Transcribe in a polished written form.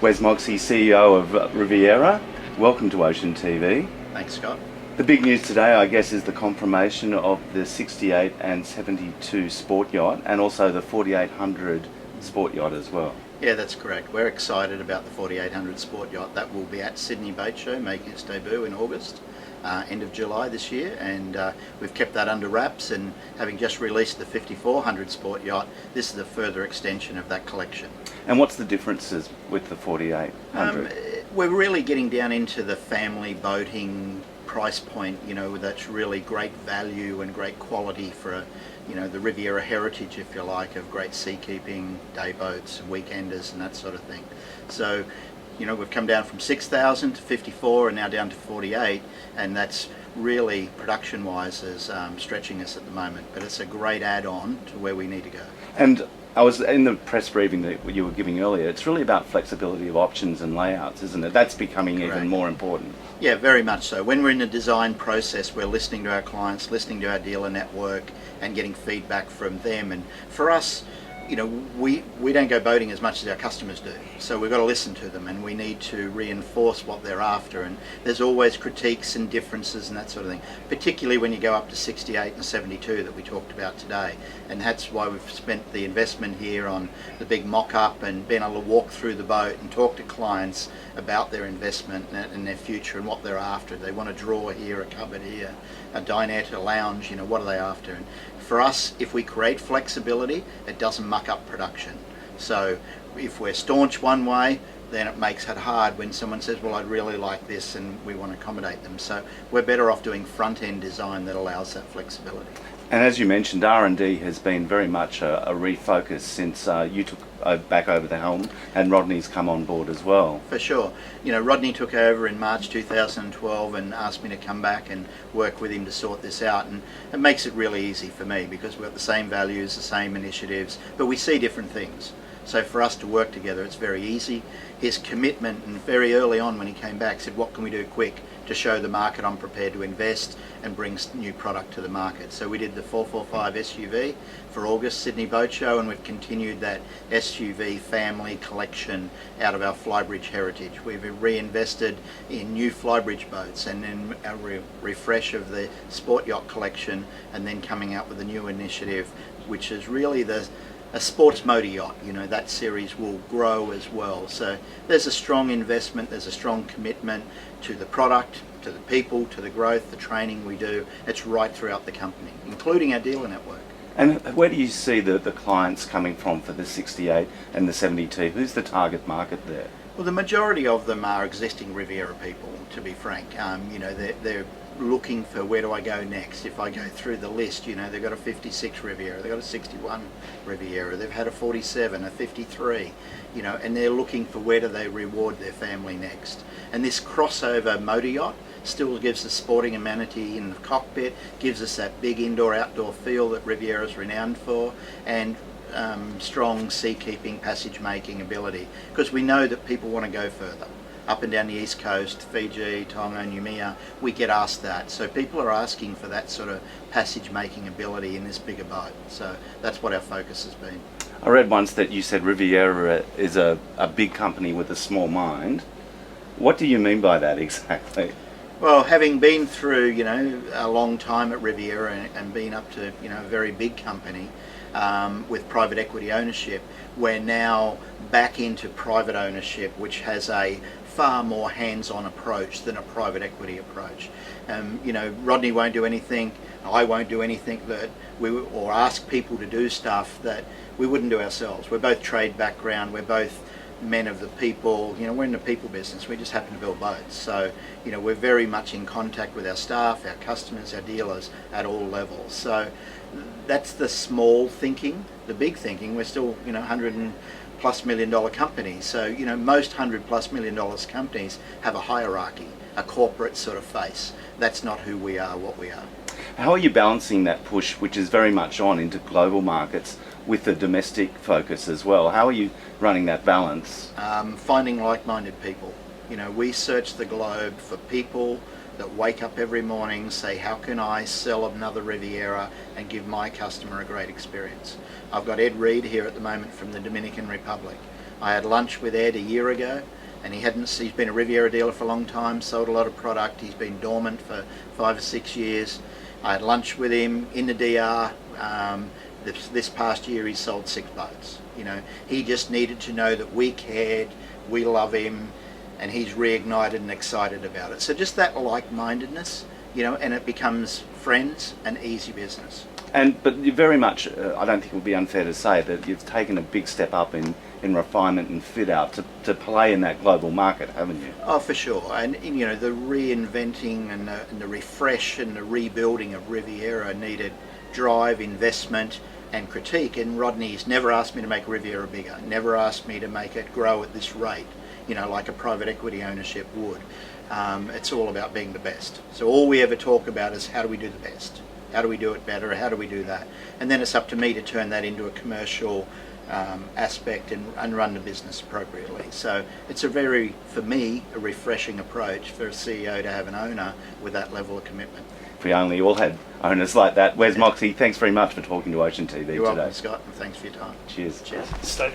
Wes Moxey, CEO of Riviera. Welcome to Ocean TV. Thanks, Scott. The big news today, I guess, is the confirmation of the 68 and 72 Sport Yacht and also the 4800 Sport Yacht as well. Yeah, that's correct. We're excited about the 4800 Sport Yacht. That will be at Sydney Boat Show, making its debut in August, end of July this year, and we've kept that under wraps, and having just released the 5400 Sport Yacht, this is a further extension of that collection. And what's the differences with the 4800? We're really getting down into the family boating price point, that's really great value and great quality for the Riviera heritage, if you like, of great seakeeping, day boats, weekenders and that sort of thing. So, we've come down from 6,000 to 54 and now down to 48, and that's really, production-wise, is stretching us at the moment. But it's a great add-on to where we need to go. And I was in the press briefing that you were giving earlier. It's really about flexibility of options and layouts, isn't it? That's becoming Correct. Even more important. Yeah, very much so. When we're in the design process, we're listening to our clients, listening to our dealer network, and getting feedback from them. And for us, we don't go boating as much as our customers do. So we've got to listen to them, and we need to reinforce what they're after. And there's always critiques and differences and that sort of thing, particularly when you go up to 68 and 72 that we talked about today. And that's why we've spent the investment here on the big mock-up and being able to walk through the boat and talk to clients about their investment and their future and what they're after. They want a drawer here, a cupboard here, a dinette, a lounge, what are they after? And for us, if we create flexibility, it doesn't muck up production. So if we're staunch one way, then it makes it hard when someone says, well, I'd really like this, and we want to accommodate them. So we're better off doing front-end design that allows that flexibility. And as you mentioned, R&D has been very much a refocus since you took back over the helm, and Rodney's come on board as well. For sure. Rodney took over in March 2012 and asked me to come back and work with him to sort this out, and it makes it really easy for me because we've got the same values, the same initiatives, but we see different things. So for us to work together, it's very easy. His commitment, and very early on when he came back, said, what can we do quick to show the market I'm prepared to invest and bring new product to the market. So we did the 445 SUV for August Sydney Boat Show, and we've continued that SUV family collection out of our Flybridge heritage. We've reinvested in new Flybridge boats and then a refresh of the Sport Yacht collection, and then coming out with a new initiative, which is really a Sports Motor Yacht. That series will grow as well. So there's a strong investment, there's a strong commitment to the product, to the people, to the growth, the training we do. It's right throughout the company, including our dealer network. And where do you see the clients coming from for the 68 and the 72? Who's the target market there? Well, the majority of them are existing Riviera people, to be frank. They're looking for, where do I go next? If I go through the list, they've got a 56 Riviera, they've got a 61 Riviera, they've had a 47, a 53, and they're looking for where do they reward their family next. And this crossover motor yacht still gives the sporting amenity in the cockpit, gives us that big indoor-outdoor feel that Riviera is renowned for, and strong seakeeping, passage-making ability, because we know that people want to go further. Up and down the east coast, Fiji, Tonga, Noumea, we get asked that. So people are asking for that sort of passage-making ability in this bigger boat. So that's what our focus has been. I read once that you said Riviera is a big company with a small mind. What do you mean by that exactly? Well, having been through, a long time at Riviera and been up to, a very big company with private equity ownership, we're now back into private ownership, which has a far more hands-on approach than a private equity approach. Rodney won't do anything, I won't do anything or ask people to do stuff that we wouldn't do ourselves. We're both trade background, we're both men of the people, we're in the people business, we just happen to build boats. So, we're very much in contact with our staff, our customers, our dealers at all levels. So that's the small thinking. The big thinking, we're still, $100+ million company. So, most $100+ million companies have a hierarchy, a corporate sort of face. That's not who we are, what we are. How are you balancing that push, which is very much on into global markets, with the domestic focus as well? How are you running that balance? Finding like-minded people. We search the globe for people that wake up every morning, say, how can I sell another Riviera and give my customer a great experience? I've got Ed Reed here at the moment from the Dominican Republic. I had lunch with Ed a year ago, and he's been a Riviera dealer for a long time, sold a lot of product. He's been dormant for 5 or 6 years. I had lunch with him in the DR. This past year he's sold 6 boats. You know, he just needed to know that we cared, we love him, and he's reignited and excited about it. So just that like-mindedness, you know, and it becomes friends and easy business. But you very much, I don't think it would be unfair to say that you've taken a big step up in refinement and fit out to play in that global market, haven't you? Oh, for sure. And you know, the reinventing and the refresh and the rebuilding of Riviera needed drive, investment, and critique. And Rodney's never asked me to make Riviera bigger, never asked me to make it grow at this rate, you know, like a private equity ownership would. It's all about being the best. So all we ever talk about is how do we do the best? How do we do it better? How do we do that? And then it's up to me to turn that into a commercial aspect and run the business appropriately. So it's for me, a refreshing approach for a CEO to have an owner with that level of commitment. If we only all had owners like that. Wes Moxey, thanks very much for talking to Ocean TV today. You're welcome, Scott, and thanks for your time. Cheers. Cheers. Stay